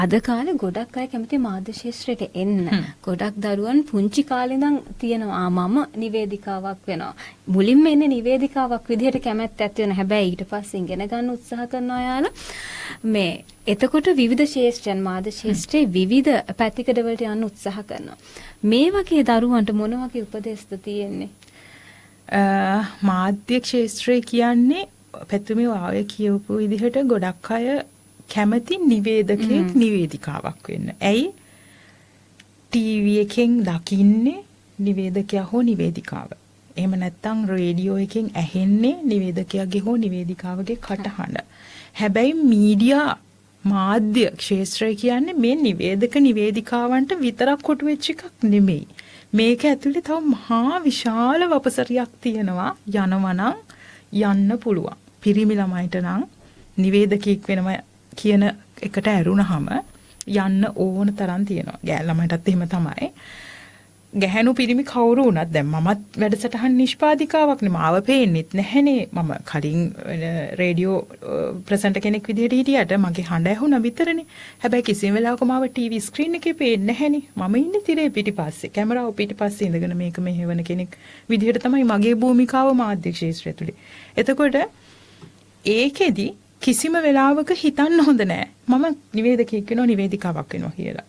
අද කාලේ ගොඩක් අය කැමති මාධ්‍ය ශාස්ත්‍රයට එන්න. ගොඩක් දරුවන් පුංචි කාලේ ඉඳන් තියෙනවා මම නිවේදිකාවක් වෙනවා. මුලින්ම එන්නේ නිවේදිකාවක් විදිහට කැමැත්ත ඇති වෙන. හැබැයි ඊට පස්සේ ඉගෙන ගන්න උත්සාහ කරනවා යාලා මේ එතකොට විවිධ ශාස්ත්‍රයන් මාධ්‍ය ශාස්ත්‍රයේ විවිධ පැතිකඩ වලට යන්න උත්සාහ කරනවා. මේ වගේ දරුවන්ට මොන වගේ උපදෙස්ද තියෙන්නේ? මාධ්‍ය ශාස්ත්‍රය කියන්නේ පැතුමේ ආයේ කියවපු විදිහට ගොඩක් අය කැමති නිවේදකෙක් නිවේදිකාවක් වෙන්න. ඇයි? ටීවී එකෙන් දකින්නේ නිවේදකයා හෝ නිවේදිකාව. එහෙම නැත්නම් රේඩියෝ එකෙන් ඇහෙන්නේ නිවේදකයාගේ හෝ නිවේදිකාවගේ කටහඬ. හැබැයි මීඩියා මාධ්‍ය ක්ෂේත්‍රය කියන්නේ මේ නිවේදක නිවේදිකාවන්ට විතරක් කොටු වෙච්ච එකක් නෙමෙයි. මේක ඇතුලේ තව මහා විශාල වපසරියක් තියෙනවා. යනවා යන්න පුළුවන්. පිරිමි ළමයිට නම් නිවේදකෙක් වෙනවා කියන එකට ඇරුණාම යන්න ඕන තරම් තියෙනවා. ගෑල් ළමයිටත් එහෙම තමයි. ගැහැණු පිරිමි කවුරු වුණත් දැන් මමත් වැඩසටහන් නිෂ්පාදිකාවක් නේ මාව පේන්නෙත් නැහැනේ. මම කලින් රේඩියෝ ප්‍රසන්ටර් කෙනෙක් විදිහට හිටියට මගේ හඬ ඇහුණා විතරනේ. හැබැයි කිසිම වෙලාවක මාව ටීවී ස්ක්‍රීන් එකේ පේන්නේ නැහැනේ. මම ඉන්නේ තිරේ පිටිපස්සේ. කැමරාව පිටිපස්සේ ඉඳගෙන මේක මෙහෙවන කෙනෙක් විදිහට තමයි මගේ භූමිකාව මාධ්‍ය ක්ෂේත්‍රය තුලේ. එතකොට ඒකෙදි කිසිම වෙලාවක හිතන්න හොඳ නෑ මම නිවේදකයෙක් වෙනවා නිවේදිකාවක් වෙනවා කියලා.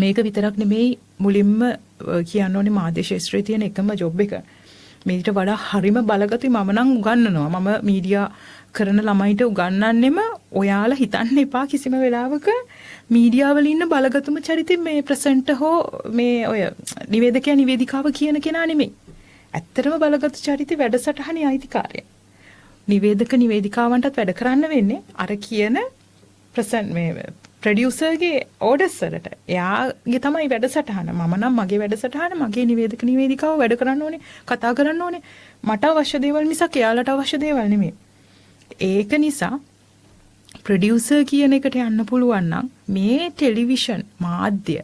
මේක විතරක් නෙමෙයි මුලින්ම කියන්න ඕනේ මාධ්‍ය ශාස්ත්‍රයේ තියෙන එකම ජොබ් එක. මේකට වඩා හරිම බලගතුයි මම නම් උගන්වනවා. මම මීඩියා කරන ළමයිට උගන්වන්නෙම ඔයාලා හිතන්න එපා කිසිම වෙලාවක මීඩියා වල ඉන්න බලගතුම චරිතෙ මේ ප්‍රසන්ටර් හෝ මේ ඔය නිවේදකයා නිවේදිකාව කියන කෙනා නෙමෙයි. ඇත්තටම බලගතු චරිතේ වැඩසටහනේ අයිතිකාරය. නිවේදක නිවේදිකාවන්ටත් වැඩ කරන්න වෙන්නේ අර කියන ප්‍රොඩියුසර්ගේ ඕඩර්ස් වලට. එයාගේ තමයි වැඩසටහන. මම නම් මගේ වැඩසටහන මගේ නිවේදක නිවේදිකාව වැඩ කරන්න ඕනේ, කතා කරන්න ඕනේ. මට අවශ්‍ය දේවල් මිසක් එයාලට අවශ්‍ය දේවල් නෙමෙයි. ඒක නිසා ප්‍රොඩියුසර් කියන එකට යන්න පුළුවන් නම් මේ ටෙලිවිෂන් මාධ්‍ය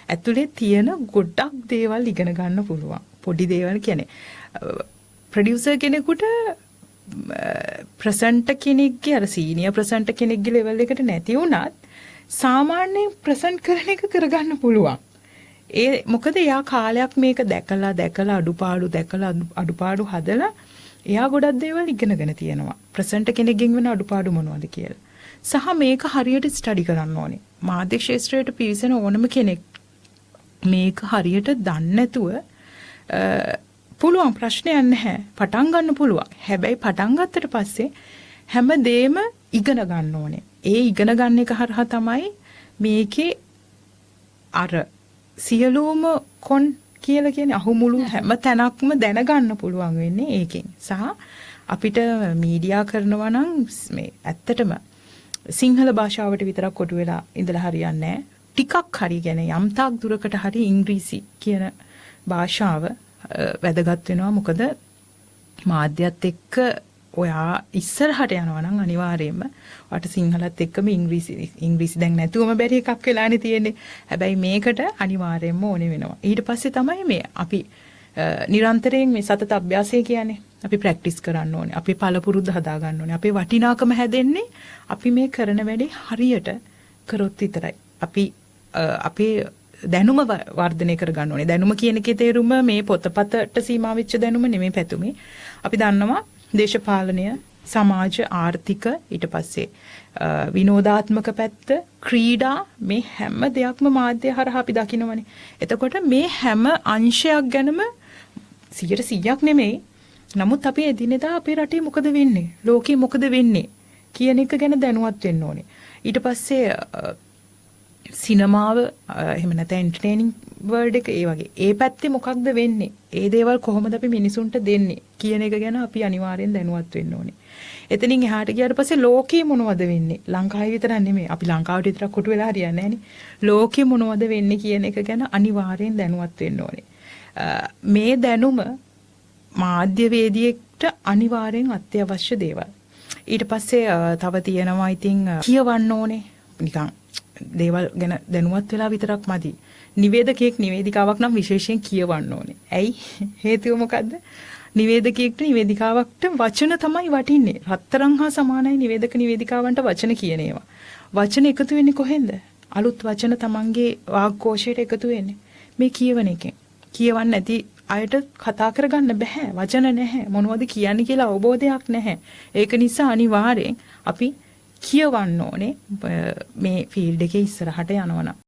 ඇතුලේ තියෙන ගොඩක් දේවල් ඉගෙන ගන්න පුළුවන්. පොඩි දේවල් කියන්නේ ප්‍රොඩියුසර් කෙනෙකුට ප්‍රසන්ටර් කෙනෙක්ගේ අර සීනියර් ප්‍රසන්ටර් කෙනෙක්ගේ ලෙවල් එකට නැති වුණත් සාමාන්‍ය ප්‍රසන්ට් කරන එක කරගන්න පුළුවන්. ඒ මොකද එයා කාලයක් මේක දැකලා අඩුපාඩු හදලා එයා ගොඩක් දේවල් ඉගෙනගෙන තියෙනවා. ප්‍රසන්ටර් කෙනෙක්ගෙන් වෙන අඩුපාඩු මොනවද කියලා. සහ මේක හරියට ස්ටඩි කරන්න ඕනේ. මාධ්‍ය ක්ෂේත්‍රයට පිවිසෙන ඕනම කෙනෙක් මේක හරියට දන්නේ නැතුව පුළුවන් ප්‍රශ්නයක් නැහැ. පටන් ගන්න පුළුවන්. හැබැයි පටන් ගත්තට පස්සේ හැම දෙෙම ඉගෙන ගන්න ඕනේ. ඒ ඉගෙන ගන්න එක හරහා තමයි මේකේ අර සියලුම කොන් කියලා කියන්නේ අහුමුළු හැම තැනක්ම දැනගන්න පුළුවන් වෙන්නේ ඒකෙන්. සහ අපිට මීඩියා කරනවා නම් මේ ඇත්තටම සිංහල භාෂාවට විතරක් කොටු වෙලා ඉඳලා හරියන්නේ නැහැ. ටිකක් හරි කියන්නේ යම් තාක් දුරකට හරි ඉංග්‍රීසි කියන භාෂාව වැදගත් වෙනවා. මොකද මාධ්‍යත් එක්ක ඔයා ඉස්සරහට යනවා නම් අනිවාර්යයෙන්ම ඔයාට සිංහලත් එක්කම ඉංග්‍රීසි දැන් නැතුවම බැරි එකක් වෙලානේ තියෙන්නේ. හැබැයි මේකට අනිවාර්යයෙන්ම ඕනේ වෙනවා. ඊට පස්සේ තමයි මේ අපි නිරන්තරයෙන් මේ සතත අභ්‍යාසය කියන්නේ. අපි ප්‍රැක්ටිස් කරන්න ඕනේ. අපි පළපුරුද්ද හදා ගන්න ඕනේ. අපේ වටිනාකම හැදෙන්නේ අපි මේ කරන වැඩේ හරියට කරොත් විතරයි. අපි අපේ දැනුම වර්ධනය කර ගන්න ඕනේ. දැනුම කියන එකේ තේරුම මේ පොතපතට සීමා වෙච්ච දැනුම නෙමෙයි පැතුමේ. අපි දන්නවා දේශපාලනය, සමාජ, ආර්ථික, ඊට පස්සේ විනෝදාත්මක පැත්ත, ක්‍රීඩා මේ හැම දෙයක්ම මාධ්‍ය හරහා අපි දකිනවනේ. එතකොට මේ හැම අංශයක් ගැනම 100%ක් නෙමෙයි. නමුත් අපි එදිනෙදා අපේ රටේ මොකද වෙන්නේ? ලෝකේ මොකද වෙන්නේ? කියන එක ගැන දැනුවත් වෙන්න ඕනේ. ඊට පස්සේ සිනමාව එහෙම නැත්නම් එන්ටර්ටේනින් වර්ල්ඩ් එක ඒ වගේ. ඒ පැත්තේ මොකක්ද වෙන්නේ? ඒ දේවල් කොහොමද අපි මිනිසුන්ට දෙන්නේ කියන එක ගැන අපි අනිවාර්යෙන් දැනුවත් වෙන්න ඕනේ. එතනින් එහාට ගියාට පස්සේ ලෝකේ මොනවද වෙන්නේ? ලංකාවේ විතරක් නෙමෙයි. අපි ලංකාවට විතරක් කොටු වෙලා හරියන්නේ නැහනේ. ලෝකේ මොනවද වෙන්නේ කියන එක ගැන අනිවාර්යෙන් දැනුවත් වෙන්න ඕනේ. මේ දැනුම මාධ්‍යවේදියෙක්ට අනිවාර්යෙන් අත්‍යවශ්‍ය දේවල්. ඊට පස්සේ තව තියෙනවා ඉතින් කියවන්න ඕනේ. නිකන් දේවල් ගැන දැනුවත් වෙලා විතරක් මදි. නිවේදකයෙක් නිවේදිකාවක් නම් විශේෂයෙන් කියවන්න ඕනේ. ඇයි? හේතුව මොකද්ද? නිවේදකයෙක්ට නිවේදිකාවකට වචන තමයි වටින්නේ. රත්තරන් හා සමානයි නිවේදක නිවේදිකාවන්ට වචන කියන ඒවා. වචන එකතු වෙන්නේ කොහෙන්ද? අලුත් වචන තමන්ගේ වාග්කෝෂයට එකතු වෙන්නේ. මේ කියවන එකෙන්. කියවන්න නැති අයට කතා කරගන්න බෑ. වචන නැහැ. මොනවද කියන්නේ කියලා අවබෝධයක් නැහැ. ඒක නිසා අනිවාර්යෙන් අපි කියවන්න ඕනේ මේ ෆීල්ඩ් එකේ ඉස්සරහට යනවා නම්.